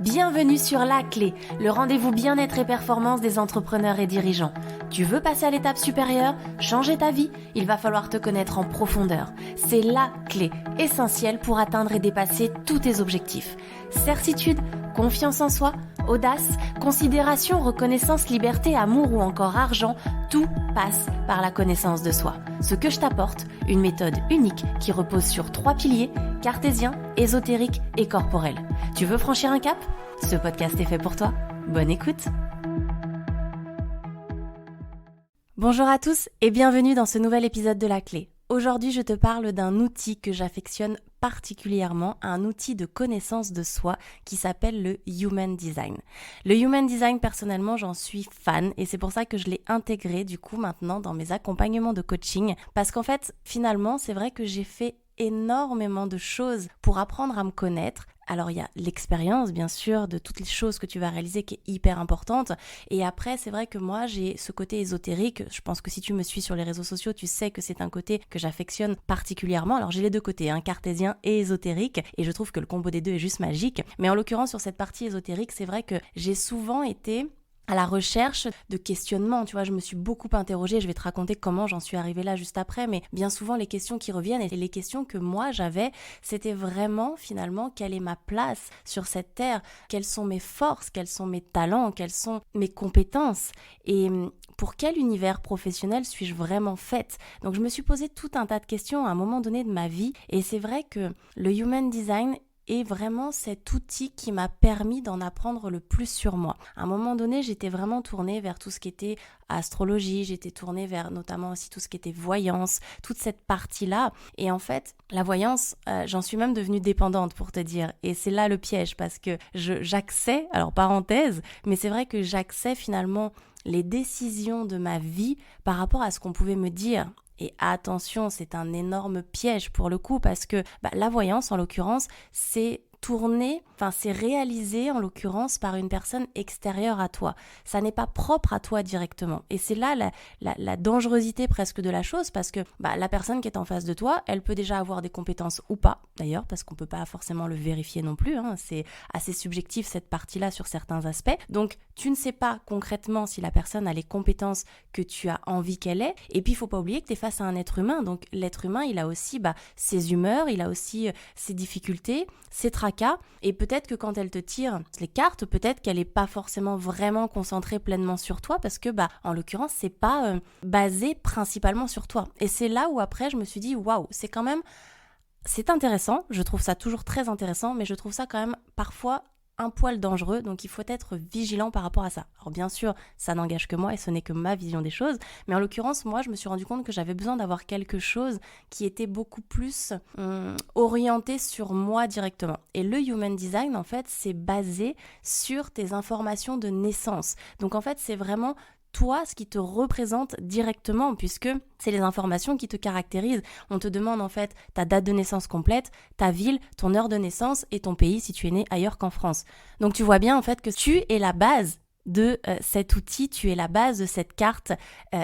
Bienvenue sur La Clé, le rendez-vous bien-être et performance des entrepreneurs et dirigeants. Tu veux passer à l'étape supérieure, changer ta vie? Il va falloir te connaître en profondeur. C'est la clé essentielle pour atteindre et dépasser tous tes objectifs. Certitude, confiance en soi, audace, considération, reconnaissance, liberté, amour ou encore argent, tout passe par la connaissance de soi. Ce que je t'apporte, une méthode unique qui repose sur 3 piliers, cartésien, ésotérique et corporel. Tu veux franchir un cap? Ce podcast est fait pour toi. Bonne écoute! Bonjour à tous et bienvenue dans ce nouvel épisode de La Clé. Aujourd'hui, je te parle d'un outil que j'affectionne particulièrement, un outil de connaissance de soi qui s'appelle le Human Design. Le Human Design, personnellement, j'en suis fan et c'est pour ça que je l'ai intégré du coup maintenant dans mes accompagnements de coaching parce qu'en fait, finalement, c'est vrai que j'ai fait énormément de choses pour apprendre à me connaître. Alors il y a l'expérience bien sûr de toutes les choses que tu vas réaliser qui est hyper importante et après c'est vrai que moi j'ai ce côté ésotérique, je pense que si tu me suis sur les réseaux sociaux tu sais que c'est un côté que j'affectionne particulièrement. Alors j'ai les deux côtés, cartésien et ésotérique et je trouve que le combo des deux est juste magique, mais en l'occurrence sur cette partie ésotérique c'est vrai que j'ai souvent été à la recherche de questionnements, tu vois, je me suis beaucoup interrogée, je vais te raconter comment j'en suis arrivée là juste après, mais bien souvent les questions qui reviennent et les questions que moi j'avais, c'était vraiment finalement quelle est ma place sur cette terre, quelles sont mes forces, quels sont mes talents, quelles sont mes compétences et pour quel univers professionnel suis-je vraiment faite? Donc je me suis posé tout un tas de questions à un moment donné de ma vie et c'est vrai que le Human Design est vraiment cet outil qui m'a permis d'en apprendre le plus sur moi. À un moment donné, j'étais vraiment tournée vers tout ce qui était astrologie, j'étais tournée vers notamment aussi tout ce qui était voyance, toute cette partie-là. Et en fait, la voyance, j'en suis même devenue dépendante pour te dire. Et c'est là le piège parce que j'accès, alors parenthèse, mais c'est vrai que j'accès finalement les décisions de ma vie par rapport à ce qu'on pouvait me dire. Et attention, c'est un énorme piège pour le coup parce que la voyance, en l'occurrence, c'est réalisé en l'occurrence par une personne extérieure à toi. Ça n'est pas propre à toi directement. Et c'est là la dangerosité presque de la chose parce que la personne qui est en face de toi, elle peut déjà avoir des compétences ou pas, d'ailleurs, parce qu'on peut pas forcément le vérifier non plus. C'est assez subjectif cette partie-là sur certains aspects. Donc, tu ne sais pas concrètement si la personne a les compétences que tu as envie qu'elle ait. Et puis, il faut pas oublier que tu es face à un être humain. Donc, l'être humain, il a aussi ses humeurs, il a aussi ses difficultés, ses tracas. Et peut-être que quand elle te tire les cartes, peut-être qu'elle n'est pas forcément vraiment concentrée pleinement sur toi parce que, en l'occurrence, c'est pas basé principalement sur toi. Et c'est là où après, je me suis dit, waouh, c'est intéressant. Je trouve ça toujours très intéressant, mais je trouve ça quand même parfois un poil dangereux, donc il faut être vigilant par rapport à ça. Alors bien sûr, ça n'engage que moi et ce n'est que ma vision des choses, mais en l'occurrence, moi, je me suis rendu compte que j'avais besoin d'avoir quelque chose qui était beaucoup plus orienté sur moi directement. Et le Human Design, en fait, c'est basé sur tes informations de naissance. Donc en fait, c'est vraiment toi, ce qui te représente directement, puisque c'est les informations qui te caractérisent. On te demande en fait ta date de naissance complète, ta ville, ton heure de naissance et ton pays si tu es né ailleurs qu'en France. Donc tu vois bien en fait que tu es la base de cet outil, tu es la base de cette carte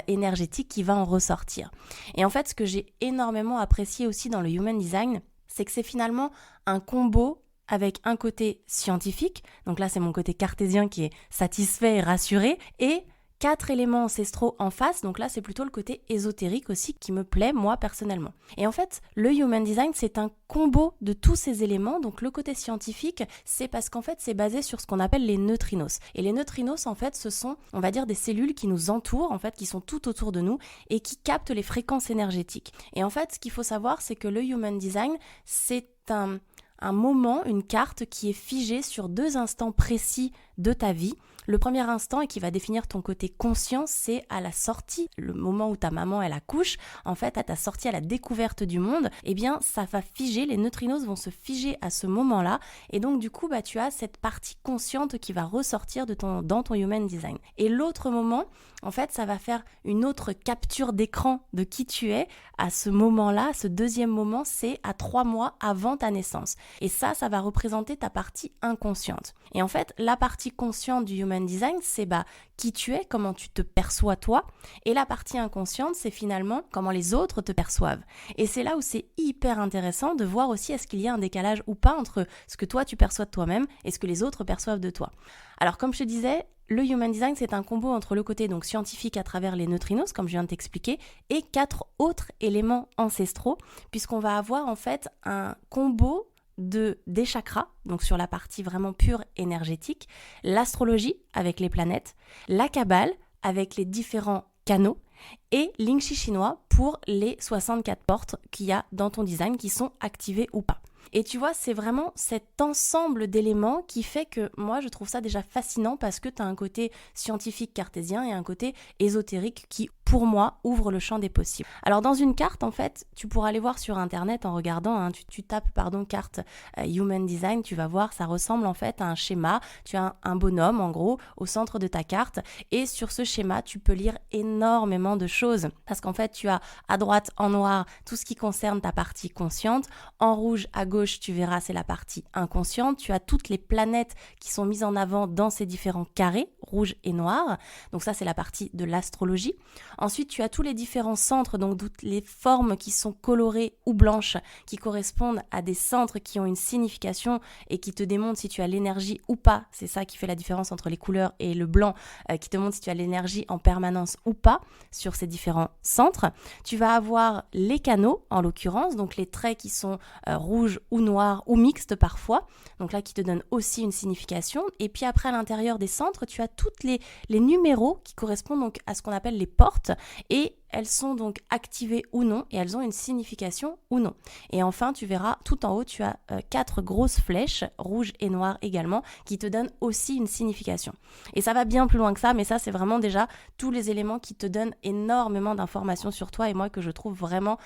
énergétique qui va en ressortir. Et en fait, ce que j'ai énormément apprécié aussi dans le Human Design, c'est que c'est finalement un combo avec un côté scientifique, donc là c'est mon côté cartésien qui est satisfait et rassuré, et 4 éléments ancestraux en face, donc là c'est plutôt le côté ésotérique aussi qui me plaît moi personnellement. Et en fait, le Human Design c'est un combo de tous ces éléments, donc le côté scientifique c'est parce qu'en fait c'est basé sur ce qu'on appelle les neutrinos. Et les neutrinos en fait ce sont, on va dire des cellules qui nous entourent, en fait qui sont tout autour de nous et qui captent les fréquences énergétiques. Et en fait ce qu'il faut savoir c'est que le Human Design c'est un moment, une carte qui est figée sur 2 instants précis de ta vie. Le premier instant et qui va définir ton côté conscient, c'est à la sortie, le moment où ta maman elle accouche, en fait à ta sortie à la découverte du monde, eh bien ça va figer, les neutrinos vont se figer à ce moment-là et donc du coup tu as cette partie consciente qui va ressortir dans ton Human Design. Et l'autre moment, en fait ça va faire une autre capture d'écran de qui tu es à ce moment-là, ce deuxième moment c'est à 3 mois avant ta naissance. Et ça va représenter ta partie inconsciente. Et en fait la partie consciente du Human Human Design, c'est qui tu es, comment tu te perçois toi. Et la partie inconsciente, c'est finalement comment les autres te perçoivent. Et c'est là où c'est hyper intéressant de voir aussi est-ce qu'il y a un décalage ou pas entre ce que toi tu perçois de toi-même et ce que les autres perçoivent de toi. Alors comme je te disais, le Human Design, c'est un combo entre le côté donc scientifique à travers les neutrinos, comme je viens de t'expliquer, et 4 autres éléments ancestraux, puisqu'on va avoir en fait un combo des chakras, donc sur la partie vraiment pure énergétique, l'astrologie avec les planètes, la kabbale avec les différents canaux, et l'Ing Chi chinois pour les 64 portes qu'il y a dans ton design qui sont activées ou pas. Et tu vois, c'est vraiment cet ensemble d'éléments qui fait que moi, je trouve ça déjà fascinant parce que tu as un côté scientifique cartésien et un côté ésotérique qui, pour moi, ouvre le champ des possibles. Alors, dans une carte, en fait, tu pourras aller voir sur Internet en regardant, tu tapes, carte Human Design, tu vas voir, ça ressemble en fait à un schéma. Tu as un bonhomme, en gros, au centre de ta carte. Et sur ce schéma, tu peux lire énormément de choses. Parce qu'en fait, tu as à droite, en noir, tout ce qui concerne ta partie consciente. En rouge, à gauche, tu verras, c'est la partie inconsciente. Tu as toutes les planètes qui sont mises en avant dans ces différents carrés, rouge et noir. Donc ça, c'est la partie de l'astrologie. Ensuite, tu as tous les différents centres, donc toutes les formes qui sont colorées ou blanches, qui correspondent à des centres qui ont une signification et qui te démontrent si tu as l'énergie ou pas. C'est ça qui fait la différence entre les couleurs et le blanc, qui te montre si tu as l'énergie en permanence ou pas sur ces différents centres. Tu vas avoir les canaux, en l'occurrence, donc les traits qui sont rouges ou noirs ou mixtes parfois, donc là qui te donnent aussi une signification. Et puis après, à l'intérieur des centres, tu as toutes les numéros qui correspondent donc à ce qu'on appelle les portes, et elles sont donc activées ou non, et elles ont une signification ou non. Et enfin, tu verras, tout en haut, tu as 4 grosses flèches, rouges et noires également, qui te donnent aussi une signification. Et ça va bien plus loin que ça, mais ça, c'est vraiment déjà tous les éléments qui te donnent énormément d'informations sur toi, et moi, que je trouve vraiment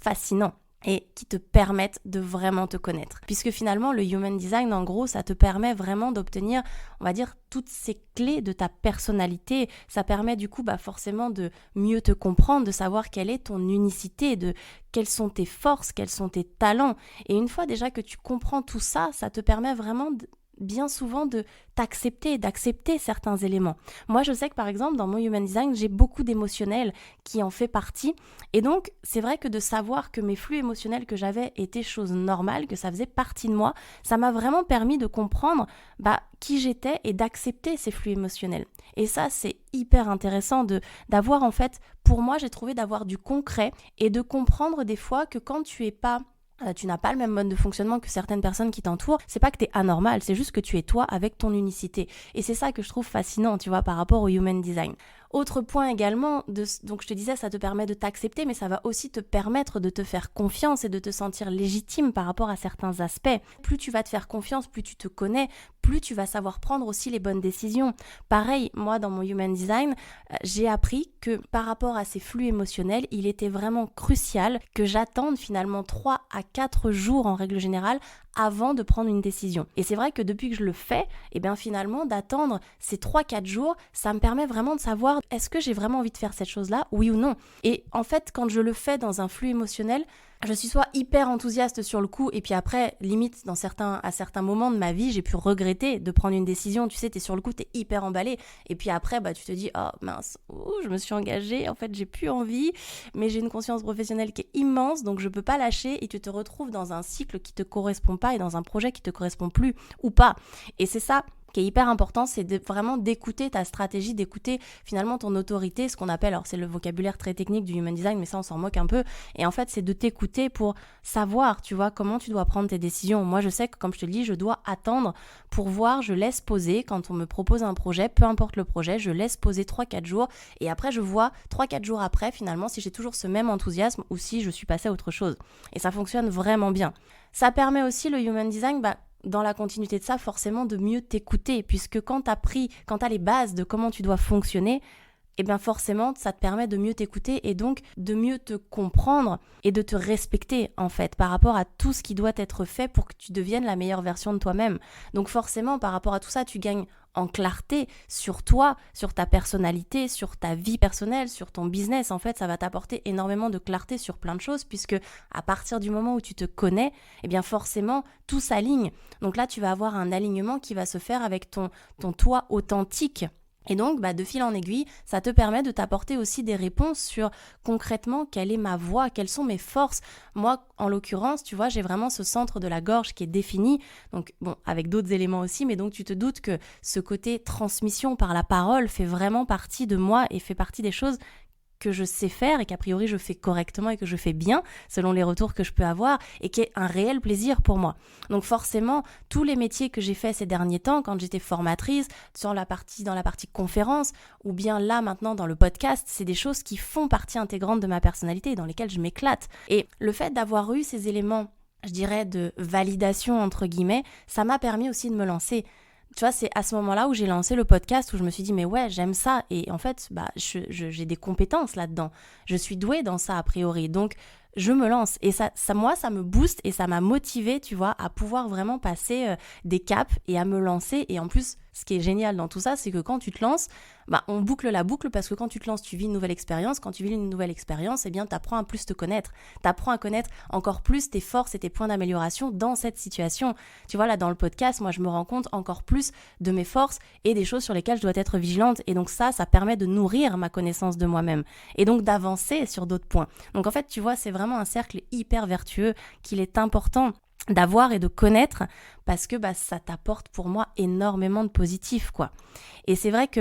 fascinant. Et qui te permettent de vraiment te connaître. Puisque finalement, le Human Design, en gros, ça te permet vraiment d'obtenir, on va dire, toutes ces clés de ta personnalité. Ça permet du coup, forcément de mieux te comprendre, de savoir quelle est ton unicité, de quelles sont tes forces, quels sont tes talents. Et une fois déjà que tu comprends tout ça, ça te permet vraiment bien souvent de t'accepter, d'accepter certains éléments. Moi, je sais que par exemple, dans mon Human Design, j'ai beaucoup d'émotionnel qui en fait partie. Et donc, c'est vrai que de savoir que mes flux émotionnels que j'avais étaient choses normales, que ça faisait partie de moi, ça m'a vraiment permis de comprendre qui j'étais et d'accepter ces flux émotionnels. Et ça, c'est hyper intéressant d'avoir en fait, pour moi, j'ai trouvé d'avoir du concret et de comprendre des fois que quand tu n'as pas le même mode de fonctionnement que certaines personnes qui t'entourent, c'est pas que t'es anormal, c'est juste que tu es toi avec ton unicité. Et c'est ça que je trouve fascinant, tu vois, par rapport au Human Design. Autre point également, donc je te disais, ça te permet de t'accepter, mais ça va aussi te permettre de te faire confiance et de te sentir légitime par rapport à certains aspects. Plus tu vas te faire confiance, plus tu te connais, plus tu vas savoir prendre aussi les bonnes décisions. Pareil, moi dans mon Human Design, j'ai appris que par rapport à ces flux émotionnels, il était vraiment crucial que j'attende finalement 3 à 4 jours en règle générale avant de prendre une décision. Et c'est vrai que depuis que je le fais, finalement d'attendre ces 3-4 jours, ça me permet vraiment de savoir est-ce que j'ai vraiment envie de faire cette chose-là, oui ou non. Et en fait, quand je le fais dans un flux émotionnel, je suis soit hyper enthousiaste sur le coup, et puis après, limite, à certains moments de ma vie, j'ai pu regretter de prendre une décision. Tu sais, t'es sur le coup, t'es hyper emballé. Et puis après, tu te dis, oh mince, je me suis engagée, en fait, j'ai plus envie, mais j'ai une conscience professionnelle qui est immense, donc je peux pas lâcher, et tu te retrouves dans un cycle qui te correspond pas et dans un projet qui te correspond plus ou pas. Et c'est ça qui est hyper important, c'est vraiment d'écouter ta stratégie, d'écouter finalement ton autorité, ce qu'on appelle, alors c'est le vocabulaire très technique du Human Design, mais ça on s'en moque un peu, et en fait c'est de t'écouter pour savoir, tu vois, comment tu dois prendre tes décisions. Moi je sais que, comme je te le dis, je dois attendre pour voir, je laisse poser, quand on me propose un projet, peu importe le projet, je laisse poser 3-4 jours, et après je vois 3-4 jours après finalement si j'ai toujours ce même enthousiasme ou si je suis passée à autre chose. Et ça fonctionne vraiment bien. Ça permet aussi, le Human Design, dans la continuité de ça, forcément de mieux t'écouter, puisque quand t'as les bases de comment tu dois fonctionner, et bien forcément, ça te permet de mieux t'écouter et donc de mieux te comprendre et de te respecter en fait par rapport à tout ce qui doit être fait pour que tu deviennes la meilleure version de toi-même. Donc forcément, par rapport à tout ça, tu gagnes en clarté sur toi, sur ta personnalité, sur ta vie personnelle, sur ton business. En fait, ça va t'apporter énormément de clarté sur plein de choses puisque à partir du moment où tu te connais, eh bien forcément, tout s'aligne. Donc là, tu vas avoir un alignement qui va se faire avec ton toi authentique. Et donc, de fil en aiguille, ça te permet de t'apporter aussi des réponses sur concrètement quelle est ma voix, quelles sont mes forces. Moi, en l'occurrence, tu vois, j'ai vraiment ce centre de la gorge qui est défini, donc bon, avec d'autres éléments aussi, mais donc tu te doutes que ce côté transmission par la parole fait vraiment partie de moi et fait partie des choses que je sais faire et qu'a priori je fais correctement et que je fais bien selon les retours que je peux avoir et qui est un réel plaisir pour moi. Donc forcément, tous les métiers que j'ai fait ces derniers temps, quand j'étais formatrice, dans la partie conférence ou bien là maintenant dans le podcast, c'est des choses qui font partie intégrante de ma personnalité et dans lesquelles je m'éclate. Et le fait d'avoir eu ces éléments, je dirais, de validation entre guillemets, ça m'a permis aussi de me lancer. Tu vois, c'est à ce moment-là où j'ai lancé le podcast où je me suis dit mais ouais, j'aime ça et en fait, j'ai des compétences là-dedans. Je suis douée dans ça a priori. Donc je me lance et ça moi ça me booste et ça m'a motivée, tu vois, à pouvoir vraiment passer des caps et à me lancer. Et en plus, ce qui est génial dans tout ça, c'est que quand tu te lances, on boucle la boucle parce que quand tu te lances, tu vis une nouvelle expérience. Quand tu vis une nouvelle expérience, eh bien, t'apprends à plus te connaître. T'apprends à connaître encore plus tes forces et tes points d'amélioration dans cette situation. Tu vois, là, dans le podcast, moi, je me rends compte encore plus de mes forces et des choses sur lesquelles je dois être vigilante. Et donc ça permet de nourrir ma connaissance de moi-même et donc d'avancer sur d'autres points. Donc en fait, tu vois, c'est vraiment un cercle hyper vertueux qu'il est important d'avoir et de connaître parce que ça t'apporte pour moi énormément de positif, quoi. Et c'est vrai que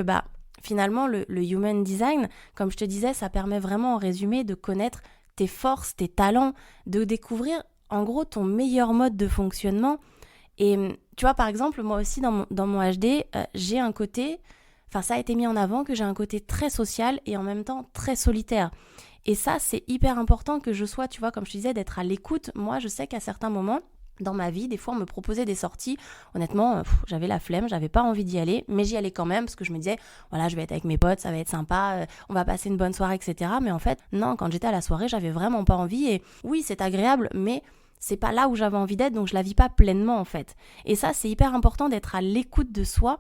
finalement le human design, comme je te disais, ça permet vraiment en résumé de connaître tes forces, tes talents, de découvrir en gros ton meilleur mode de fonctionnement. Et tu vois, par exemple, moi aussi dans mon HD, j'ai un côté, ça a été mis en avant que j'ai un côté très social et en même temps très solitaire. Et ça, c'est hyper important que je sois, tu vois, comme je te disais, d'être à l'écoute. Moi, je sais qu'à certains moments dans ma vie, des fois, on me proposait des sorties. Honnêtement, j'avais la flemme, j'avais pas envie d'y aller, mais j'y allais quand même parce que je me disais, voilà, je vais être avec mes potes, ça va être sympa, on va passer une bonne soirée, etc. Mais en fait, non, quand j'étais à la soirée, j'avais vraiment pas envie. Et oui, c'est agréable, mais c'est pas là où j'avais envie d'être, donc je la vis pas pleinement, en fait. Et ça, c'est hyper important d'être à l'écoute de soi.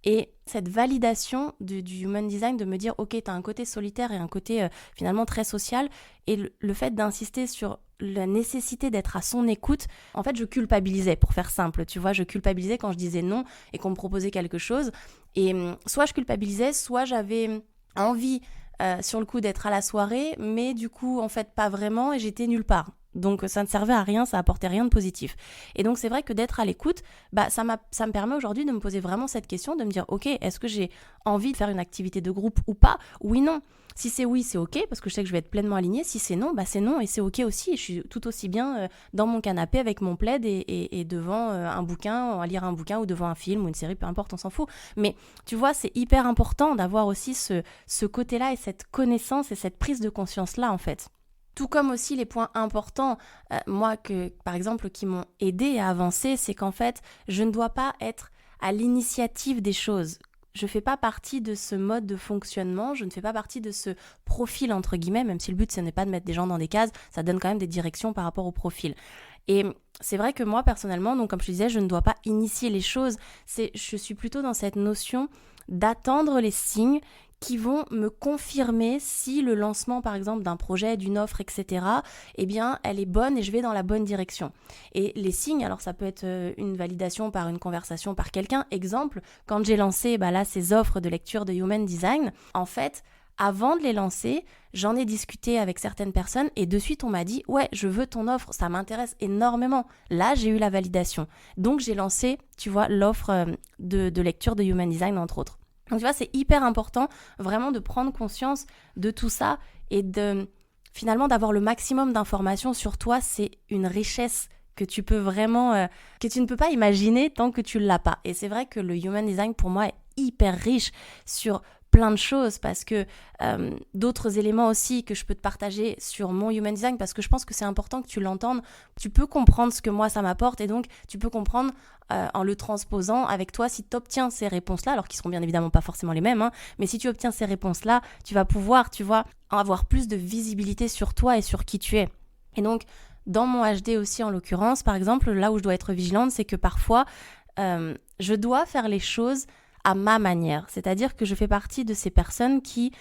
Et cette validation du human design, de me dire, ok, t'as un côté solitaire et un côté finalement très social, et le fait d'insister sur la nécessité d'être à son écoute, en fait, je culpabilisais, pour faire simple, tu vois, je culpabilisais quand je disais non et qu'on me proposait quelque chose, et soit je culpabilisais, soit j'avais envie sur le coup d'être à la soirée, mais du coup, en fait, pas vraiment, et j'étais nulle part. Donc ça ne servait à rien, ça apportait rien de positif. Et donc c'est vrai que d'être à l'écoute, ça me permet aujourd'hui de me poser vraiment cette question, de me dire ok, est-ce que j'ai envie de faire une activité de groupe ou pas ? Oui, non. Si c'est oui, c'est ok, parce que je sais que je vais être pleinement alignée. Si c'est non, c'est non et c'est ok aussi. Et je suis tout aussi bien dans mon canapé avec mon plaid et devant un bouquin, à lire un bouquin ou devant un film ou une série, peu importe, on s'en fout. Mais tu vois, c'est hyper important d'avoir aussi ce côté-là et cette connaissance et cette prise de conscience-là en fait. Tout comme aussi les points importants, moi, par exemple, qui m'ont aidé à avancer, c'est qu'en fait, je ne dois pas être à l'initiative des choses. Je ne fais pas partie de ce mode de fonctionnement, je ne fais pas partie de ce profil, entre guillemets, même si le but, ce n'est pas de mettre des gens dans des cases, ça donne quand même des directions par rapport au profil. Et c'est vrai que moi, personnellement, donc comme je te disais, je ne dois pas initier les choses. Je suis plutôt dans cette notion d'attendre les signes qui vont me confirmer si le lancement, par exemple, d'un projet, d'une offre, etc., eh bien, elle est bonne et je vais dans la bonne direction. Et les signes, alors ça peut être une validation par une conversation par quelqu'un. Exemple, quand j'ai lancé ces offres de lecture de Human Design, en fait, avant de les lancer, j'en ai discuté avec certaines personnes et de suite on m'a dit « Ouais, je veux ton offre, ça m'intéresse énormément. » Là, j'ai eu la validation. Donc, j'ai lancé, tu vois, l'offre de lecture de Human Design, entre autres. Donc, tu vois, c'est hyper important vraiment de prendre conscience de tout ça et finalement d'avoir le maximum d'informations sur toi. C'est une richesse que tu peux vraiment, que tu ne peux pas imaginer tant que tu ne l'as pas. Et c'est vrai que le Human Design, pour moi, est hyper riche sur plein de choses parce que d'autres éléments aussi que je peux te partager sur mon Human Design, parce que je pense que c'est important que tu l'entendes. Tu peux comprendre ce que moi ça m'apporte et donc tu peux comprendre en le transposant avec toi si tu obtiens ces réponses-là, alors qu'ils seront bien évidemment pas forcément les mêmes, mais si tu obtiens ces réponses-là, tu vas pouvoir, tu vois, avoir plus de visibilité sur toi et sur qui tu es. Et donc, dans mon HD aussi en l'occurrence, par exemple, là où je dois être vigilante, c'est que parfois, je dois faire les choses à ma manière. C'est-à-dire que je fais partie de ces personnes qui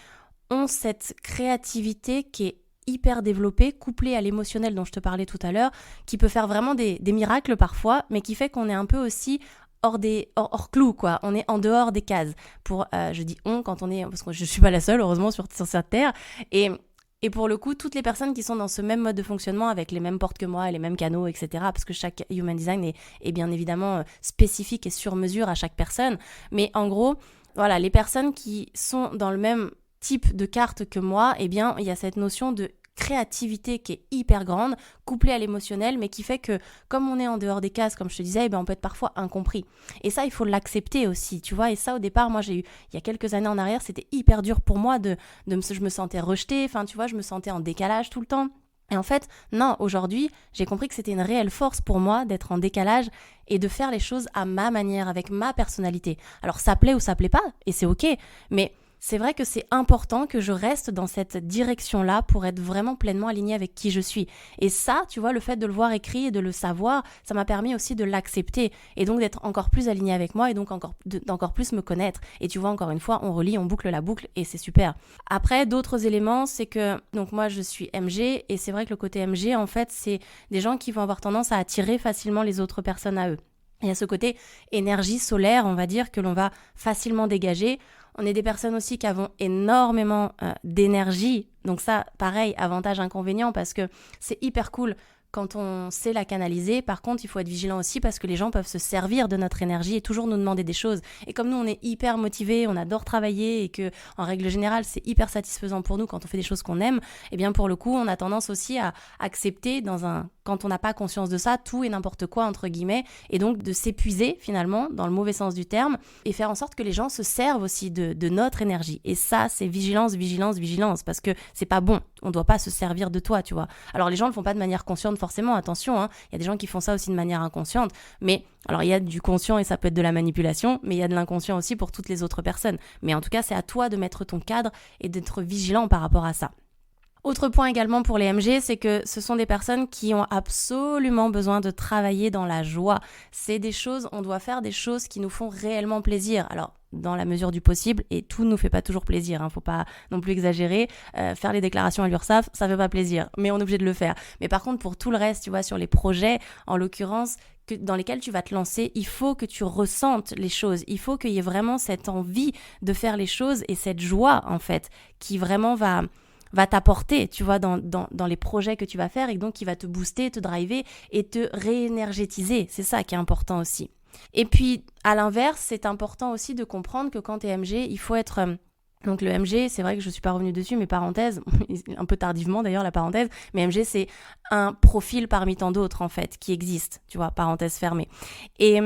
ont cette créativité qui est hyper développée, couplée à l'émotionnel dont je te parlais tout à l'heure, qui peut faire vraiment des miracles parfois, mais qui fait qu'on est un peu aussi hors clou, quoi. On est en dehors des cases. Je dis on quand on est, parce que je suis pas la seule, heureusement, sur cette terre. Et pour le coup, toutes les personnes qui sont dans ce même mode de fonctionnement avec les mêmes portes que moi et les mêmes canaux, etc., parce que chaque Human Design est bien évidemment spécifique et sur mesure à chaque personne. Mais en gros, voilà, les personnes qui sont dans le même type de carte que moi, eh bien, il y a cette notion de créativité qui est hyper grande, couplée à l'émotionnel, mais qui fait que, comme on est en dehors des cases, comme je te disais, eh bien, on peut être parfois incompris. Et ça, il faut l'accepter aussi, tu vois. Et ça, au départ, moi, il y a quelques années en arrière, c'était hyper dur pour moi je me sentais rejetée, enfin, tu vois, je me sentais en décalage tout le temps. Et en fait, non, aujourd'hui, j'ai compris que c'était une réelle force pour moi d'être en décalage et de faire les choses à ma manière, avec ma personnalité. Alors, ça plaît ou ça plaît pas, et c'est ok, mais c'est vrai que c'est important que je reste dans cette direction-là pour être vraiment pleinement alignée avec qui je suis. Et ça, tu vois, le fait de le voir écrit et de le savoir, ça m'a permis aussi de l'accepter et donc d'être encore plus alignée avec moi et donc d'encore plus me connaître. Et tu vois, encore une fois, on relie, on boucle la boucle et c'est super. Après, d'autres éléments, c'est que, donc moi, je suis MG et c'est vrai que le côté MG, en fait, c'est des gens qui vont avoir tendance à attirer facilement les autres personnes à eux. Il y a ce côté énergie solaire, on va dire, que l'on va facilement dégager. On est des personnes aussi qui avons énormément d'énergie. Donc ça, pareil, avantage, inconvénient, parce que c'est hyper cool quand on sait la canaliser. Par contre, il faut être vigilant aussi parce que les gens peuvent se servir de notre énergie et toujours nous demander des choses. Et comme nous, on est hyper motivés, on adore travailler et que, en règle générale, c'est hyper satisfaisant pour nous quand on fait des choses qu'on aime, eh bien, pour le coup, on a tendance aussi à accepter quand on n'a pas conscience de ça, tout et n'importe quoi, entre guillemets, et donc de s'épuiser, finalement, dans le mauvais sens du terme, et faire en sorte que les gens se servent aussi de notre énergie. Et ça, c'est vigilance, vigilance, vigilance, parce que c'est pas bon. On doit pas se servir de toi, tu vois. Alors, les gens le font pas de manière consciente, forcément, attention, il y a des gens qui font ça aussi de manière inconsciente, mais alors il y a du conscient et ça peut être de la manipulation, mais il y a de l'inconscient aussi pour toutes les autres personnes. Mais en tout cas, c'est à toi de mettre ton cadre et d'être vigilant par rapport à ça. Autre point également pour les MG, c'est que ce sont des personnes qui ont absolument besoin de travailler dans la joie. On doit faire des choses qui nous font réellement plaisir. Alors, dans la mesure du possible, et tout ne nous fait pas toujours plaisir, faut pas non plus exagérer. Faire les déclarations à l'URSSAF, ça fait pas plaisir, mais on est obligé de le faire. Mais par contre, pour tout le reste, tu vois, sur les projets, en l'occurrence, dans lesquels tu vas te lancer, il faut que tu ressentes les choses. Il faut qu'il y ait vraiment cette envie de faire les choses et cette joie, en fait, qui vraiment va t'apporter, tu vois, dans les projets que tu vas faire et donc qui va te booster, te driver et te réénergétiser. C'est ça qui est important aussi. Et puis, à l'inverse, c'est important aussi de comprendre que quand tu es MG, il faut être... Donc le MG, c'est vrai que je ne suis pas revenue dessus, mais parenthèse, un peu tardivement d'ailleurs la parenthèse, mais MG c'est un profil parmi tant d'autres en fait, qui existe, tu vois, parenthèse fermée. Et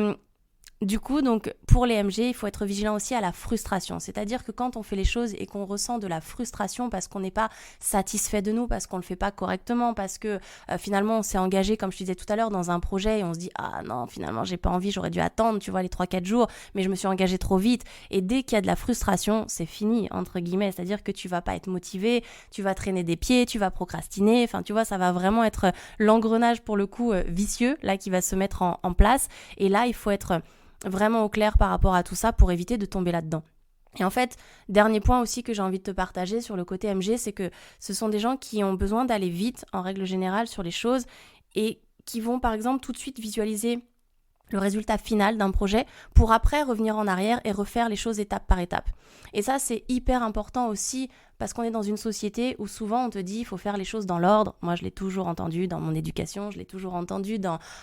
du coup, donc, pour les MG, il faut être vigilant aussi à la frustration. C'est-à-dire que quand on fait les choses et qu'on ressent de la frustration parce qu'on n'est pas satisfait de nous, parce qu'on ne le fait pas correctement, parce que finalement, on s'est engagé, comme je te disais tout à l'heure, dans un projet et on se dit « Ah non, finalement, j'ai pas envie, j'aurais dû attendre, tu vois, les 3-4 jours, mais je me suis engagée trop vite. » Et dès qu'il y a de la frustration, c'est fini, entre guillemets. C'est-à-dire que tu vas pas être motivé, tu vas traîner des pieds, tu vas procrastiner. Enfin, tu vois, ça va vraiment être l'engrenage, pour le coup, vicieux, là, qui va se mettre en place. Et là, il faut être vraiment au clair par rapport à tout ça pour éviter de tomber là-dedans. Et en fait, dernier point aussi que j'ai envie de te partager sur le côté MG, c'est que ce sont des gens qui ont besoin d'aller vite, en règle générale, sur les choses et qui vont, par exemple, tout de suite visualiser le résultat final d'un projet pour après revenir en arrière et refaire les choses étape par étape. Et ça, c'est hyper important aussi parce qu'on est dans une société où souvent on te dit il faut faire les choses dans l'ordre. Moi, je l'ai toujours entendu dans mon éducation, je l'ai toujours entendu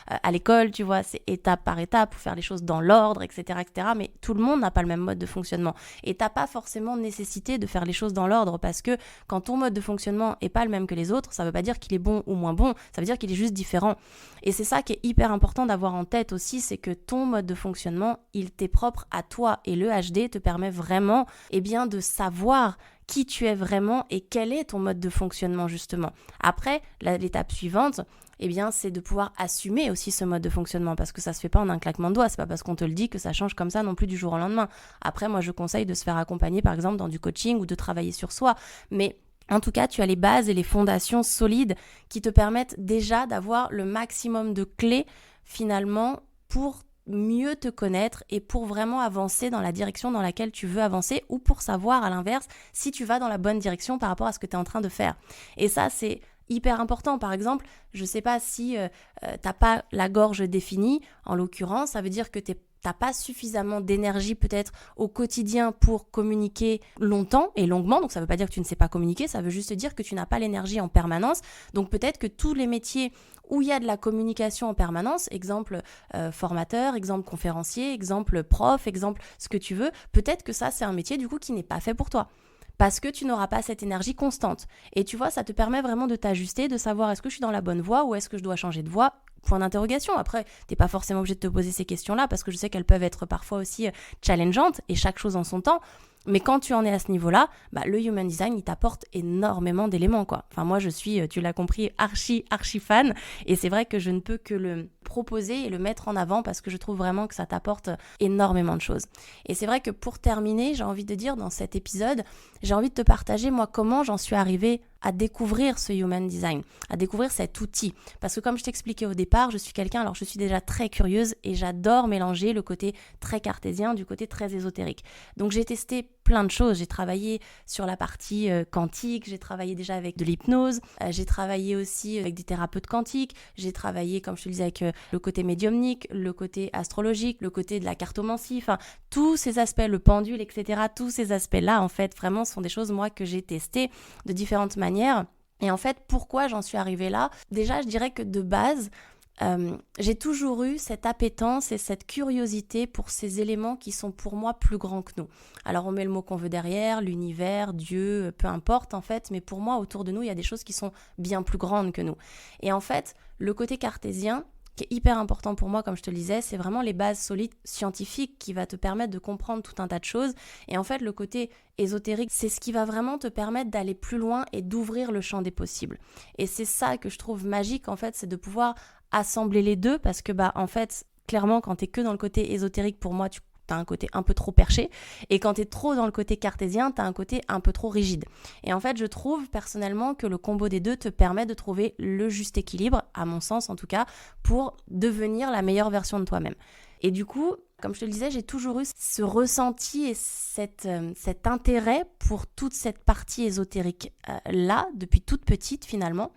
à l'école, tu vois, c'est étape par étape, faut faire les choses dans l'ordre, etc., etc. Mais tout le monde n'a pas le même mode de fonctionnement. Et t'as pas forcément nécessité de faire les choses dans l'ordre, parce que quand ton mode de fonctionnement est pas le même que les autres, ça veut pas dire qu'il est bon ou moins bon, ça veut dire qu'il est juste différent. Et c'est ça qui est hyper important d'avoir en tête aussi, c'est que ton mode de fonctionnement, il t'est propre à toi, et le HD te permet vraiment, de savoir qui tu es vraiment et quel est ton mode de fonctionnement justement. Après, l'étape suivante, c'est de pouvoir assumer aussi ce mode de fonctionnement, parce que ça se fait pas en un claquement de doigts, c'est pas parce qu'on te le dit que ça change comme ça non plus du jour au lendemain. Après, moi je conseille de se faire accompagner par exemple dans du coaching ou de travailler sur soi, mais en tout cas, tu as les bases et les fondations solides qui te permettent déjà d'avoir le maximum de clés finalement pour mieux te connaître et pour vraiment avancer dans la direction dans laquelle tu veux avancer, ou pour savoir à l'inverse si tu vas dans la bonne direction par rapport à ce que tu es en train de faire. Et ça, c'est hyper important. Par exemple, je sais pas si t'as pas la gorge définie, en l'occurrence, ça veut dire que t'as pas suffisamment d'énergie peut-être au quotidien pour communiquer longtemps et longuement. Donc ça veut pas dire que tu ne sais pas communiquer, ça veut juste dire que tu n'as pas l'énergie en permanence. Donc peut-être que tous les métiers où il y a de la communication en permanence, exemple formateur, exemple conférencier, exemple prof, exemple ce que tu veux, peut-être que ça c'est un métier du coup qui n'est pas fait pour toi. Parce que tu n'auras pas cette énergie constante. Et tu vois, ça te permet vraiment de t'ajuster, de savoir est-ce que je suis dans la bonne voie ou est-ce que je dois changer de voie. Point d'interrogation. Après, t'es pas forcément obligé de te poser ces questions-là, parce que je sais qu'elles peuvent être parfois aussi challengeantes, et chaque chose en son temps. Mais quand tu en es à ce niveau-là, le human design, il t'apporte énormément d'éléments, quoi. Enfin, moi, je suis, tu l'as compris, archi fan. Et c'est vrai que je ne peux que le proposer et le mettre en avant, parce que je trouve vraiment que ça t'apporte énormément de choses. Et c'est vrai que pour terminer, j'ai envie de dire dans cet épisode, j'ai envie de te partager, moi, comment j'en suis arrivée à découvrir ce human design, à découvrir cet outil. Parce que comme je t'expliquais au départ, je suis déjà très curieuse et j'adore mélanger le côté très cartésien du côté très ésotérique. Donc j'ai testé plein de choses. J'ai travaillé sur la partie quantique, j'ai travaillé déjà avec de l'hypnose, j'ai travaillé aussi avec des thérapeutes quantiques, j'ai travaillé, comme je te le disais, avec le côté médiumnique, le côté astrologique, le côté de la cartomancie, enfin tous ces aspects, le pendule, etc. Tous ces aspects-là, en fait, vraiment sont des choses, moi, que j'ai testées de différentes manières. Et en fait, pourquoi j'en suis arrivée là ? Déjà, je dirais que de base, j'ai toujours eu cette appétence et cette curiosité pour ces éléments qui sont pour moi plus grands que nous. Alors on met le mot qu'on veut derrière, l'univers, Dieu, peu importe en fait, mais pour moi autour de nous il y a des choses qui sont bien plus grandes que nous. Et en fait le côté cartésien, qui est hyper important pour moi, comme je te le disais, c'est vraiment les bases solides scientifiques qui va te permettre de comprendre tout un tas de choses. Et en fait, le côté ésotérique, c'est ce qui va vraiment te permettre d'aller plus loin et d'ouvrir le champ des possibles. Et c'est ça que je trouve magique, en fait, c'est de pouvoir assembler les deux, parce que, en fait, clairement, quand t'es que dans le côté ésotérique, pour moi, t'as un côté un peu trop perché, et quand t'es trop dans le côté cartésien, t'as un côté un peu trop rigide. Et en fait, je trouve personnellement que le combo des deux te permet de trouver le juste équilibre, à mon sens en tout cas, pour devenir la meilleure version de toi-même. Et du coup, comme je te le disais, j'ai toujours eu ce ressenti et cet intérêt pour toute cette partie ésotérique là, depuis toute petite finalement.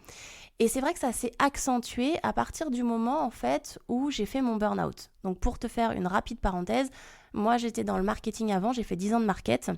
Et c'est vrai que ça s'est accentué à partir du moment en fait où j'ai fait mon burn-out. Donc pour te faire une rapide parenthèse, moi j'étais dans le marketing avant, j'ai fait 10 ans de market.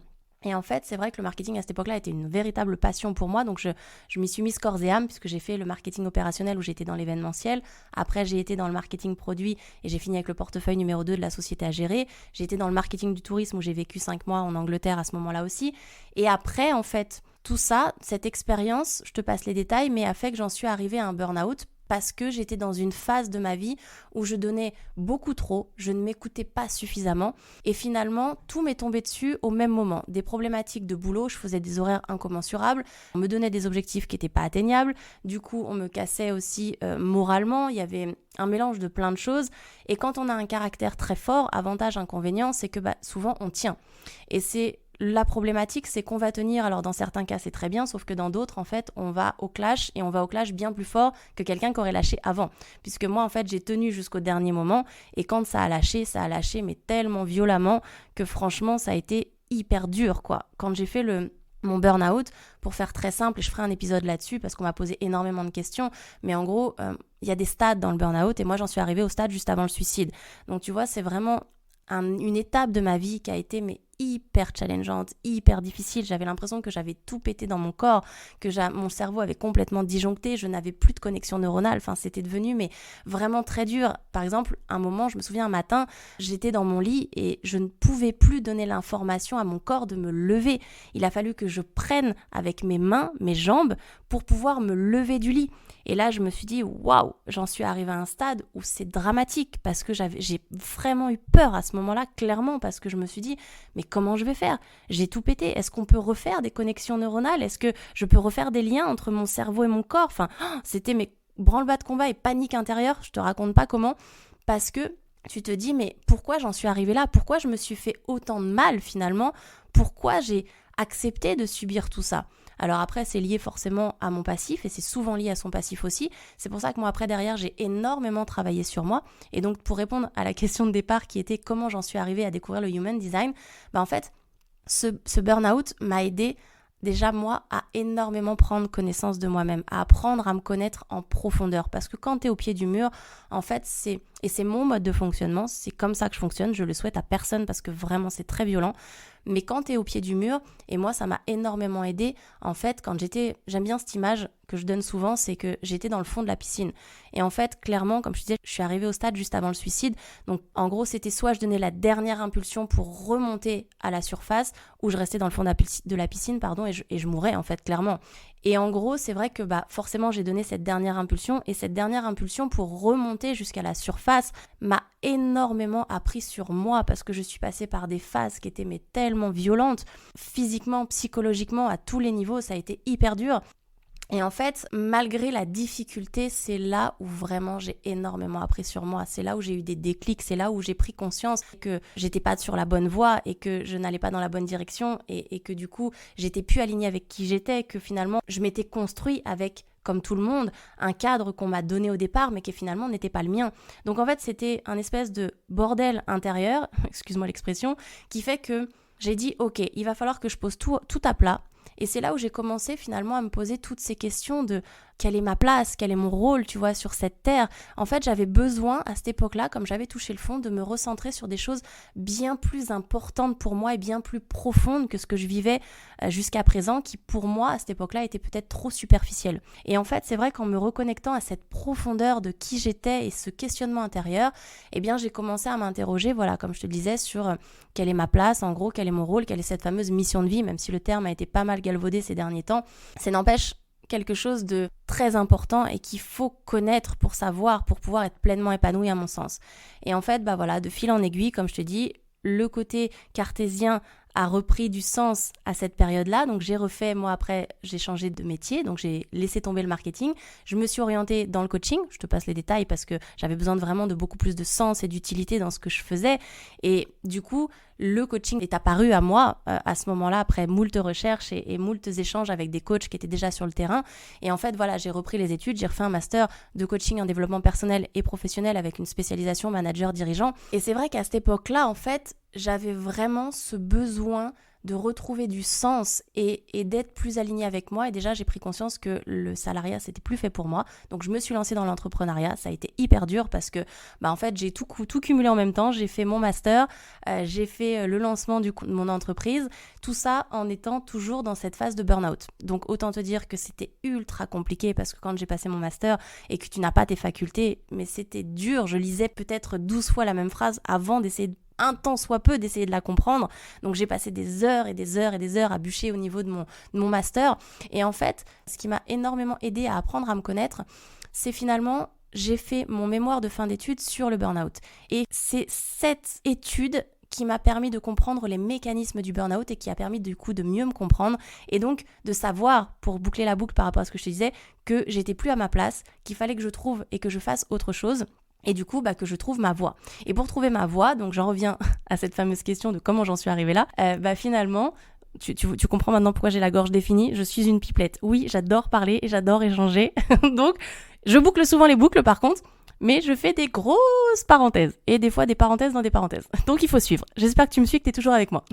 Et en fait, c'est vrai que le marketing à cette époque-là était une véritable passion pour moi. Donc je m'y suis mise corps et âme, puisque j'ai fait le marketing opérationnel où j'étais dans l'événementiel. Après, j'ai été dans le marketing produit et j'ai fini avec le portefeuille numéro 2 de la société à gérer. J'ai été dans le marketing du tourisme où j'ai vécu 5 mois en Angleterre à ce moment-là aussi. Et après, en fait, tout ça, cette expérience, je te passe les détails, mais a fait que j'en suis arrivée à un burn-out, parce que j'étais dans une phase de ma vie où je donnais beaucoup trop, je ne m'écoutais pas suffisamment, et finalement tout m'est tombé dessus au même moment. Des problématiques de boulot, je faisais des horaires incommensurables, on me donnait des objectifs qui n'étaient pas atteignables, du coup on me cassait aussi moralement, il y avait un mélange de plein de choses, et quand on a un caractère très fort, avantage, inconvénient, c'est que souvent on tient. Et c'est la problématique, c'est qu'on va tenir, alors dans certains cas c'est très bien, sauf que dans d'autres en fait on va au clash, et on va au clash bien plus fort que quelqu'un qui aurait lâché avant, puisque moi en fait j'ai tenu jusqu'au dernier moment, et quand ça a lâché mais tellement violemment que franchement ça a été hyper dur quoi. Quand j'ai fait mon burn-out, pour faire très simple, et je ferai un épisode là-dessus parce qu'on m'a posé énormément de questions, mais en gros il y a des stades dans le burn-out, et moi j'en suis arrivée au stade juste avant le suicide. Donc tu vois, c'est vraiment une étape de ma vie qui a été hyper challengeante, hyper difficile. J'avais l'impression que j'avais tout pété dans mon corps, que mon cerveau avait complètement disjoncté, je n'avais plus de connexion neuronale. Enfin, c'était devenu mais vraiment très dur. Par exemple, un moment, je me souviens un matin, j'étais dans mon lit et je ne pouvais plus donner l'information à mon corps de me lever. Il a fallu que je prenne avec mes mains, mes jambes, pour pouvoir me lever du lit. Et là, je me suis dit, waouh, j'en suis arrivée à un stade où c'est dramatique parce que j'ai vraiment eu peur à ce moment-là, clairement, parce que je me suis dit, mais comment je vais faire ? J'ai tout pété. Est-ce qu'on peut refaire des connexions neuronales ? Est-ce que je peux refaire des liens entre mon cerveau et mon corps ? Enfin, c'était mes branle-bas de combat et panique intérieure, je te raconte pas comment, parce que tu te dis, mais pourquoi j'en suis arrivée là ? Pourquoi je me suis fait autant de mal finalement ? Pourquoi j'ai accepté de subir tout ça ? Alors après, c'est lié forcément à mon passif et c'est souvent lié à son passif aussi. C'est pour ça que moi, après, derrière, j'ai énormément travaillé sur moi. Et donc, pour répondre à la question de départ qui était comment j'en suis arrivée à découvrir le Human Design, en fait, ce burn-out m'a aidé déjà moi à énormément prendre connaissance de moi-même, à apprendre à me connaître en profondeur. Parce que quand tu es au pied du mur, en fait, c'est mon mode de fonctionnement, c'est comme ça que je fonctionne, je le souhaite à personne parce que vraiment c'est très violent. Mais quand tu es au pied du mur, et moi ça m'a énormément aidé, en fait, j'aime bien cette image que je donne souvent, c'est que j'étais dans le fond de la piscine. Et en fait, clairement, comme je disais, je suis arrivée au stade juste avant le suicide. Donc en gros, c'était soit je donnais la dernière impulsion pour remonter à la surface, ou je restais dans le fond de la piscine, et je mourais en fait, clairement. Et en gros, c'est vrai que forcément, j'ai donné cette dernière impulsion, et cette dernière impulsion pour remonter jusqu'à la surface m'a énormément appris sur moi, parce que je suis passée par des phases qui étaient tellement violentes, physiquement, psychologiquement, à tous les niveaux, ça a été hyper dur. Et en fait, malgré la difficulté, c'est là où vraiment j'ai énormément appris sur moi. C'est là où j'ai eu des déclics, c'est là où j'ai pris conscience que j'étais pas sur la bonne voie et que je n'allais pas dans la bonne direction et que du coup, j'étais plus alignée avec qui j'étais, que finalement, je m'étais construit avec, comme tout le monde, un cadre qu'on m'a donné au départ, mais qui finalement n'était pas le mien. Donc en fait, c'était un espèce de bordel intérieur, excuse-moi l'expression, qui fait que j'ai dit, ok, il va falloir que je pose tout à plat. Et c'est là où j'ai commencé finalement à me poser toutes ces questions de quelle est ma place, quel est mon rôle, tu vois, sur cette terre. En fait, j'avais besoin à cette époque-là, comme j'avais touché le fond, de me recentrer sur des choses bien plus importantes pour moi et bien plus profondes que ce que je vivais jusqu'à présent, qui pour moi, à cette époque-là, était peut-être trop superficiel. Et en fait, c'est vrai qu'en me reconnectant à cette profondeur de qui j'étais et ce questionnement intérieur, eh bien, j'ai commencé à m'interroger, voilà, comme je te le disais, sur quelle est ma place, en gros, quel est mon rôle, quelle est cette fameuse mission de vie, même si le terme a été pas mal galvaudé ces derniers temps. Ça n'empêche quelque chose de très important et qu'il faut connaître pour savoir, pour pouvoir être pleinement épanoui à mon sens. Et en fait, de fil en aiguille, comme je te dis, le côté cartésien a repris du sens à cette période-là. Donc j'ai refait, moi après, j'ai changé de métier, donc j'ai laissé tomber le marketing. Je me suis orientée dans le coaching, je te passe les détails parce que j'avais besoin de beaucoup plus de sens et d'utilité dans ce que je faisais. Et du coup, le coaching est apparu à moi à ce moment-là, après moult recherches et moult échanges avec des coachs qui étaient déjà sur le terrain. Et en fait, j'ai repris les études, j'ai refait un master de coaching en développement personnel et professionnel avec une spécialisation manager-dirigeant. Et c'est vrai qu'à cette époque-là, en fait, j'avais vraiment ce besoin de retrouver du sens et d'être plus alignée avec moi. Et déjà, j'ai pris conscience que le salariat, c'était plus fait pour moi. Donc, je me suis lancée dans l'entrepreneuriat. Ça a été hyper dur parce que, en fait, j'ai tout cumulé en même temps. J'ai fait mon master, j'ai fait le lancement de mon entreprise. Tout ça en étant toujours dans cette phase de burn-out. Donc, autant te dire que c'était ultra compliqué parce que quand j'ai passé mon master et que tu n'as pas tes facultés, mais c'était dur. Je lisais peut-être 12 fois la même phrase avant d'essayer un temps soit peu d'essayer de la comprendre. Donc j'ai passé des heures et des heures et des heures à bûcher au niveau de mon master. Et en fait, ce qui m'a énormément aidé à apprendre à me connaître, c'est finalement, j'ai fait mon mémoire de fin d'études sur le burn-out. Et c'est cette étude qui m'a permis de comprendre les mécanismes du burn-out et qui a permis du coup de mieux me comprendre et donc de savoir, pour boucler la boucle par rapport à ce que je te disais, que j'étais plus à ma place, qu'il fallait que je trouve et que je fasse autre chose. Et du coup, que je trouve ma voie. Et pour trouver ma voie, donc j'en reviens à cette fameuse question de comment j'en suis arrivée là, finalement, tu comprends maintenant pourquoi j'ai la gorge définie, je suis une pipelette. Oui, j'adore parler et j'adore échanger. Donc, je boucle souvent les boucles par contre, mais je fais des grosses parenthèses et des fois des parenthèses dans des parenthèses. Donc il faut suivre. J'espère que tu me suis, que tu es toujours avec moi.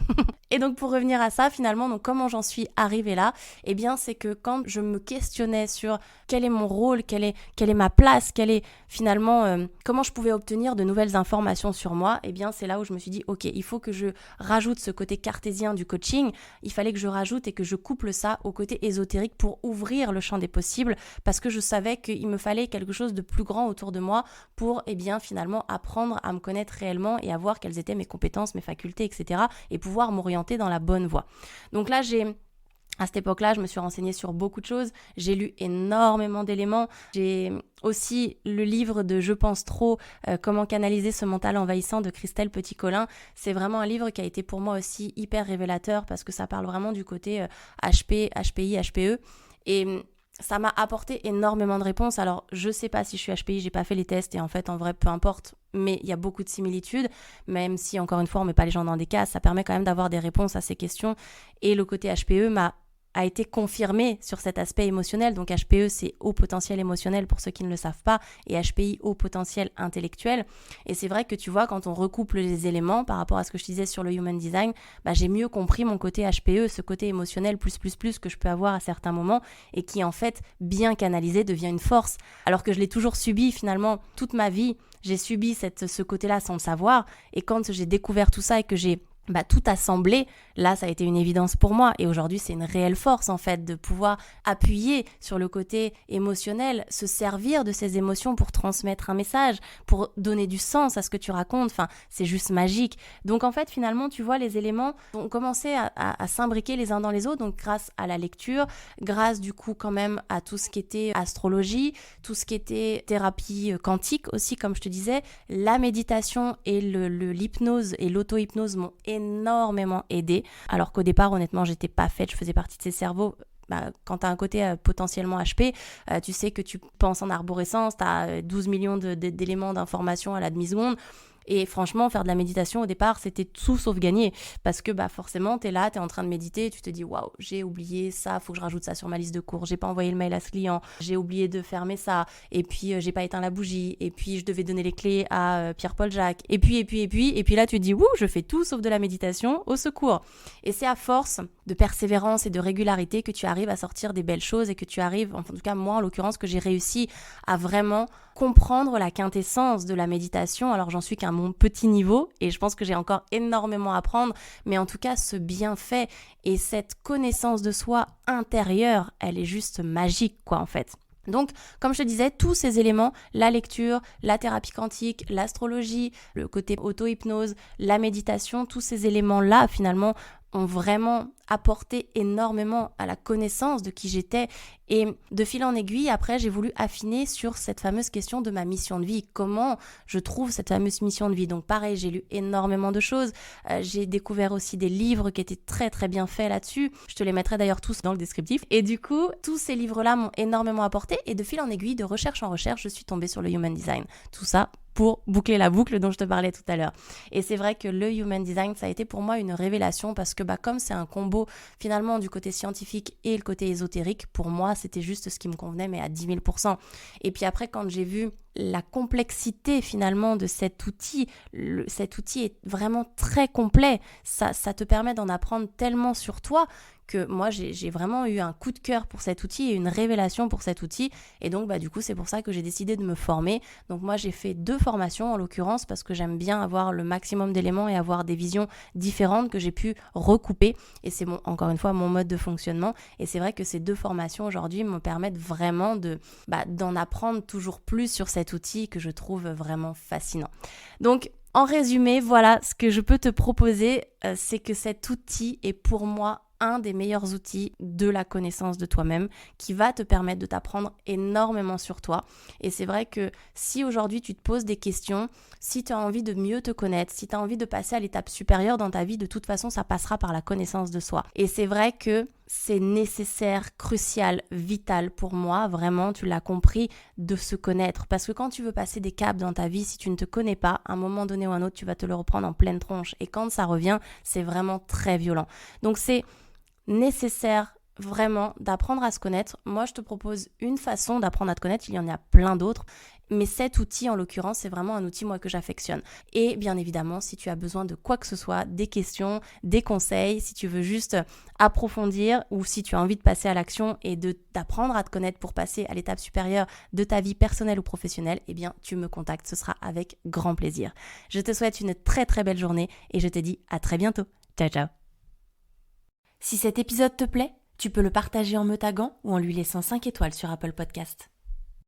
Et donc pour revenir à ça, finalement, donc comment j'en suis arrivée là, eh bien c'est que quand je me questionnais sur quel est mon rôle, quelle est ma place, quelle est finalement comment je pouvais obtenir de nouvelles informations sur moi, eh bien c'est là où je me suis dit ok, il faut que je rajoute ce côté cartésien du coaching, il fallait que je rajoute et que je couple ça au côté ésotérique pour ouvrir le champ des possibles, parce que je savais qu'il me fallait quelque chose de plus grand autour de moi pour eh bien finalement apprendre à me connaître réellement et à voir quelles étaient mes compétences, mes facultés, etc. et pouvoir m'orienter dans la bonne voie. Donc là à cette époque-là, je me suis renseignée sur beaucoup de choses. J'ai lu énormément d'éléments. J'ai aussi le livre de Je pense trop, comment canaliser ce mental envahissant de Christelle Petit-Colin. C'est vraiment un livre qui a été pour moi aussi hyper révélateur parce que ça parle vraiment du côté HP, HPI, HPE. Et ça m'a apporté énormément de réponses. Alors, je sais pas si je suis HPI, j'ai pas fait les tests et en fait, en vrai, peu importe. Mais il y a beaucoup de similitudes, même si, encore une fois, on met pas les gens dans des cases. Ça permet quand même d'avoir des réponses à ces questions. Et le côté HPE a été confirmé sur cet aspect émotionnel. Donc HPE, c'est haut potentiel émotionnel pour ceux qui ne le savent pas, et HPI, haut potentiel intellectuel. Et c'est vrai que tu vois, quand on recouple les éléments par rapport à ce que je disais sur le Human Design, j'ai mieux compris mon côté HPE, ce côté émotionnel plus que je peux avoir à certains moments et qui en fait, bien canalisé, devient une force. Alors que je l'ai toujours subi finalement toute ma vie. J'ai subi ce côté-là sans le savoir. Et quand j'ai découvert tout ça et que j'ai tout assemblé, là ça a été une évidence pour moi et aujourd'hui c'est une réelle force en fait de pouvoir appuyer sur le côté émotionnel, se servir de ces émotions pour transmettre un message, pour donner du sens à ce que tu racontes, enfin c'est juste magique. Donc en fait finalement tu vois les éléments ont commencé à s'imbriquer les uns dans les autres, donc grâce à la lecture, grâce du coup quand même à tout ce qui était astrologie, tout ce qui était thérapie quantique aussi comme je te disais, la méditation et l'hypnose et l'auto-hypnose m'ont énormément aidé, alors qu'au départ honnêtement j'étais pas faite, je faisais partie de ces cerveaux. Quand tu as un côté potentiellement HP, tu sais que tu penses en arborescence, tu as 12 millions d'éléments d'information à la demi-seconde. Et franchement, faire de la méditation au départ, c'était tout sauf gagné. Parce que forcément, t'es là, t'es en train de méditer, et tu te dis waouh, j'ai oublié ça, faut que je rajoute ça sur ma liste de cours, j'ai pas envoyé le mail à ce client, j'ai oublié de fermer ça, et puis j'ai pas éteint la bougie, et puis je devais donner les clés à Pierre-Paul Jacques, et puis là tu te dis wouh, je fais tout sauf de la méditation, au secours. Et c'est à force de persévérance et de régularité que tu arrives à sortir des belles choses et que tu arrives, en tout cas moi en l'occurrence, que j'ai réussi à vraiment comprendre la quintessence de la méditation. Alors j'en suis qu'à mon petit niveau et je pense que j'ai encore énormément à apprendre, mais en tout cas ce bienfait et cette connaissance de soi intérieure, elle est juste magique quoi en fait. Donc, comme je te disais, tous ces éléments, la lecture, la thérapie quantique, l'astrologie, le côté auto-hypnose, la méditation, tous ces éléments-là, finalement, ont vraiment apporté énormément à la connaissance de qui j'étais. Et de fil en aiguille, après, j'ai voulu affiner sur cette fameuse question de ma mission de vie. Comment je trouve cette fameuse mission de vie? Donc pareil, j'ai lu énormément de choses. J'ai découvert aussi des livres qui étaient très très bien faits là-dessus. Je te les mettrai d'ailleurs tous dans le descriptif. Et du coup, tous ces livres-là m'ont énormément apporté. Et de fil en aiguille, de recherche en recherche, je suis tombée sur le Human Design. Tout ça pour boucler la boucle dont je te parlais tout à l'heure. Et c'est vrai que le Human Design, ça a été pour moi une révélation parce que comme c'est un combo finalement du côté scientifique et le côté ésotérique, pour moi c'était juste ce qui me convenait mais à 10 000%. Et puis après quand j'ai vu la complexité finalement de cet outil, cet outil est vraiment très complet, ça te permet d'en apprendre tellement sur toi que moi j'ai vraiment eu un coup de cœur pour cet outil et une révélation pour cet outil et donc du coup c'est pour ça que j'ai décidé de me former. Donc moi j'ai fait 2 formations en l'occurrence parce que j'aime bien avoir le maximum d'éléments et avoir des visions différentes que j'ai pu recouper et c'est encore une fois mon mode de fonctionnement et c'est vrai que ces 2 formations aujourd'hui me permettent vraiment d'en apprendre toujours plus sur cet outil que je trouve vraiment fascinant. Donc en résumé, voilà ce que je peux te proposer, c'est que cet outil est pour moi un des meilleurs outils de la connaissance de toi-même qui va te permettre de t'apprendre énormément sur toi. Et c'est vrai que si aujourd'hui tu te poses des questions, si tu as envie de mieux te connaître, si tu as envie de passer à l'étape supérieure dans ta vie, de toute façon ça passera par la connaissance de soi. Et c'est vrai que c'est nécessaire, crucial, vital pour moi, vraiment, tu l'as compris, de se connaître. Parce que quand tu veux passer des caps dans ta vie, si tu ne te connais pas, à un moment donné ou un autre, tu vas te le reprendre en pleine tronche. Et quand ça revient, c'est vraiment très violent. Donc c'est nécessaire, vraiment d'apprendre à se connaître. Moi, je te propose une façon d'apprendre à te connaître. Il y en a plein d'autres. Mais cet outil, en l'occurrence, c'est vraiment un outil, moi, que j'affectionne. Et bien évidemment, si tu as besoin de quoi que ce soit, des questions, des conseils, si tu veux juste approfondir ou si tu as envie de passer à l'action et d'apprendre à te connaître pour passer à l'étape supérieure de ta vie personnelle ou professionnelle, eh bien, tu me contactes. Ce sera avec grand plaisir. Je te souhaite une très très belle journée et je te dis à très bientôt. Ciao, ciao. Si cet épisode te plaît, tu peux le partager en me taguant ou en lui laissant 5 étoiles sur Apple Podcast.